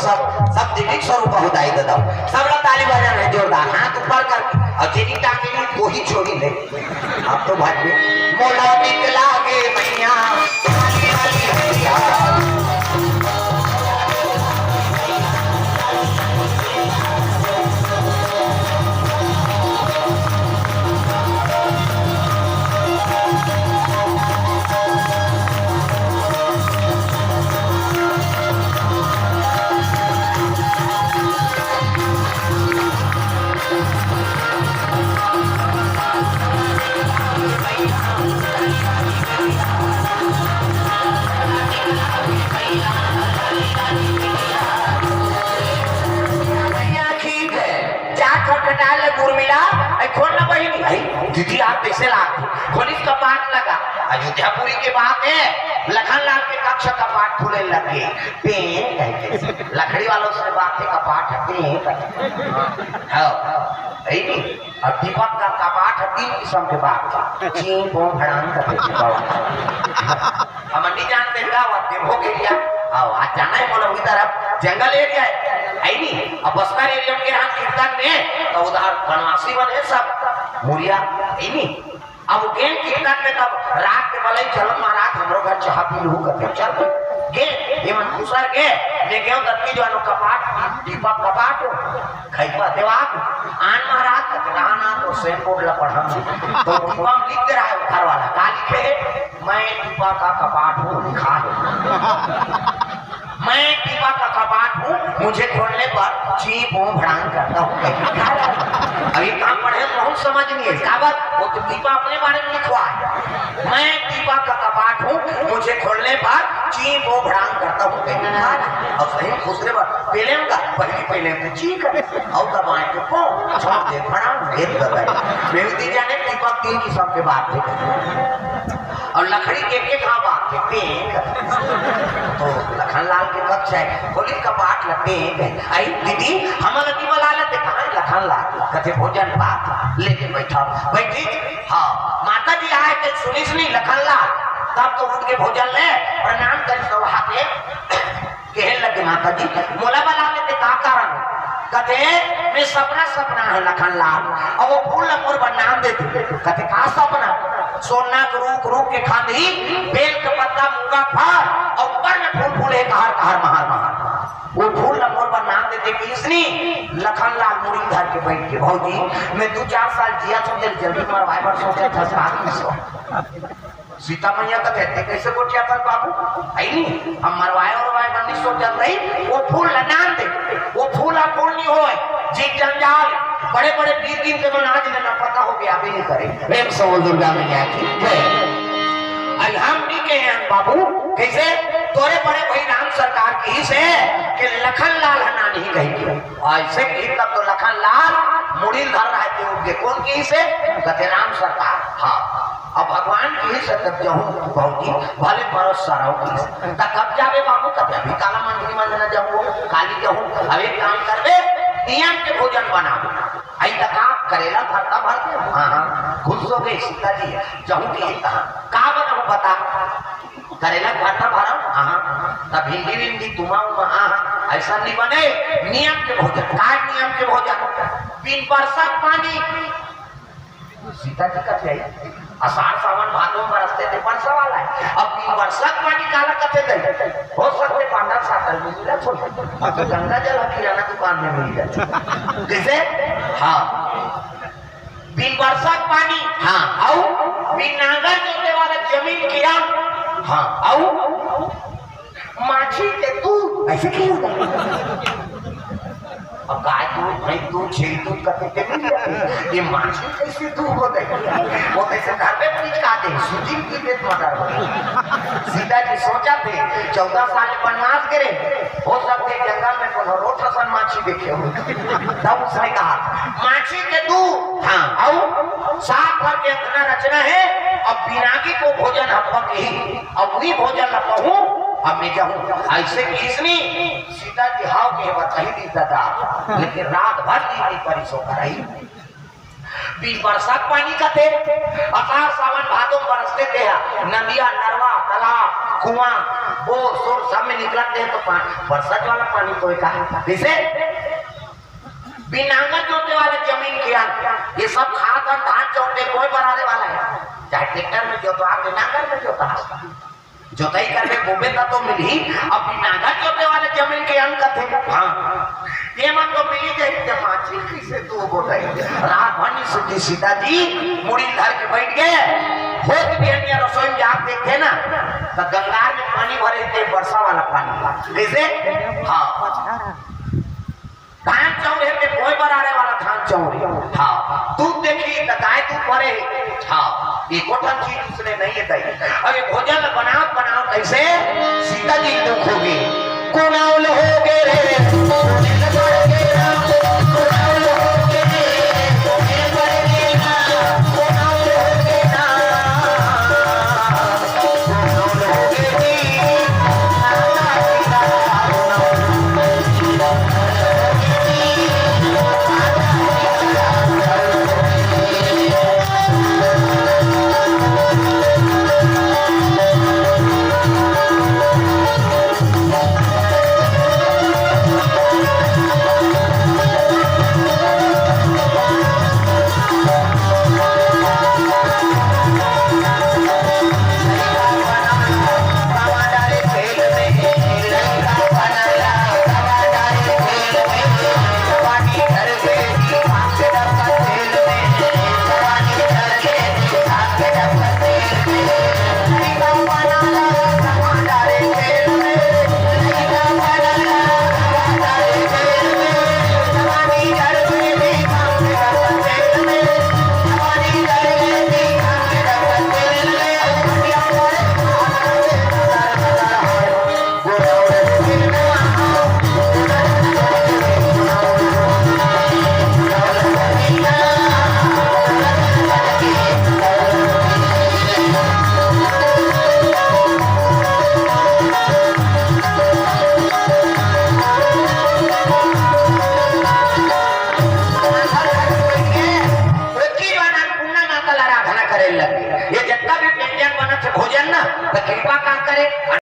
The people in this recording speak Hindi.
सब दिव्य स्वरूप होता है दादा सब लोग ताली बजाना जोरदार हाथ ऊपर कर और जिनी टांगे को ही छोड़ी ले आप तो भाई मोला निकला के मैया दीदी आप कैसे लाते पुलिस का पाठ लगा अयोध्यापुरी के बात है लखनलाल के कक्ष का पाठ खुले लगे पेन लकड़ी वालों से बात है कपाट है और दीपक का कपाट 3 किस्म के बात चीन को भड़ांग हम नहीं जानते हो गया आज जाना है बोलो तरफ जंगल एरिया है नहीं अब बस्तर एरिया में यहाँ कीर्तन में तो उधर बनवासी बने सब मुरिया नहीं अब गेम कीर्तन में तब रात के बलई चलो महाराज हमरो घर चाह पी लू करते चल गे ये मन दूसर के ले गयो दत्ती जो अनु कपाट दीपक कपाट खैपा देवाक आन महाराज का गाना तो सेम बोर्ड ला पढ़ा तो दीपक लिख रहा है घर वाला का लिखे मैं दीपक का कपाट हूं लिखा है मैं दीपा का कपाट हूँ मुझे खोलने पर चीप हूँ भड़ांग करता हूँ अभी काम पढ़े बहुत समझ नहीं है इसका बात वो तो दीपा अपने बारे में लिखवा है मैं दीपा का कपाट हूँ मुझे खोलने पर चीप हूँ भड़ांग करता हूँ और सही दूसरे बार पहले होगा पहले तो चीक और दबाएं तो को छोड़ दे भड़ांग भेद दबाए बेवती जाने दीपक 3 किस्म के बात थे और लकड़ी के कहाँ बात थे तो लखनलाल के कक्ष है पुलिस का पाठ लगते हैं आई दीदी हम लगी वाला लेते कहाँ लखनलाल कथे भोजन बात लेके बैठा बैठी हाँ माता जी आए थे सुनी लखनलाल तब तो उनके भोजन ले प्रणाम कर सभा के कहने लगे माता जी मोला वाला लेते का कारण कथे मैं सपना है लखनलाल और वो फूल मोर नाम देते कथे का सपना सोना के रूख के खांदी बेल का पत्ता मूंगा फाड़ और ऊपर में फूल है कहर महार वो फूल मोर पर नाम देते कि इसने लखनलाल मुड़ी धर के बैठ के भौजी मैं 2-4 साल जिया तो जल्दी मरवाए पर सोचा था साथ सीता मैया का कहते कैसे गोटिया कर बाबू आई नहीं हम मरवाए पर नहीं सोचा नहीं वो फूल नाम दे वो फूल फूल नहीं हो जी जंजाल बड़े बड़े 20 दिन के आज लेना पता हो गया अभी नहीं करे 100 दुर्गा मैया की जय हम भी के हैं बाबू कैसे तोरे बड़े भाई राम सरकार की से कि लखनलाल हना नहीं कही ऐसे की तब तो लखनलाल मुड़ी धर रहे थे उनके कौन की से कहते राम सरकार हाँ अब भगवान की से तब जाऊं बहुजी भले परस सराव की कब जावे बाबू कब अभी काला मंदिर मंदिर जाऊं काली जाऊं अब एक काम करबे नियम के भोजन बनाओ आई तक आप करेला भरता भरते हाँ खुश हो गई सीता जी जाऊं की का बनाऊं बता करेला भरता भरा हाँ तब हिंदी तुमा हाँ ऐसा नहीं बने नियम के भोजन का नियम के भोजन बिन बरसात पानी सीता जी का चाहिए आषाढ़ सावन भादों बरसते थे वर्षा वाला है अब वर्षक पानी काला कथे दे हो सकते 5 साल में मिला छोड़ गंगा जल किराना दुकान में मिल जाए कैसे हाँ बिन वर्षक पानी हाँ आओ बिन नागर जोते वाला जमीन किया हाँ आओ माछी के दूध ऐसे क्यों अब गाय दूध भाई दूध छेल दूध करते ये माछी कैसे दूध हो गई वो कैसे घर में पीछ खाते सूजी की पेट मटर सीता जी सोचा थे 14 साल वनवास करे हो सकते जंगल में कोनो रोटसन माछी देखे हो तब उसने कहा माछी के दूध हाँ आओ साफ भर के इतना रचना है अब बिनागी को भोजन हम ही अब वही भोजन न कहूं अब मैं जाऊं ऐसे किसने सीता जी हाव के बताई दी दादा लेकिन रात भर दी परिसो कराई बीच बरसात पानी का थे अषाढ़ सावन भादों बरसते थे नदियां नरवा तालाब कुआं बोर सोर सब में निकलते हैं तो बरसात वाला पानी तो एक जैसे बिनांगा जोते वाले जमीन के अंदर ये सब खाद और धान जोते कोई बनाने वाला है, चाहे ट्रैक्टर में जोता आप बिनांगा में जोता जोताई करके बोबे तो मिली। अब बिनांगा जोते वाले जमीन के अंक थे हाँ ये मन तो मिली जाए माछी किसे तू बोले रात भर सुधी सीता जी मुड़ी धर के बैठ गए होत बिहनिया रसोई में आप देखते ना तो गंगार में पानी भरे थे वर्षा वाला पानी जैसे हाँ धान चौरे में कोई बरारे वाला धान चौरे हाँ दूध देखी तो गाय दूध भरे हाँ ये कोठन चीज उसने नहीं है अरे भोजन बनाओ कैसे सीता जी दुख होगी कुनाउल हो गए रे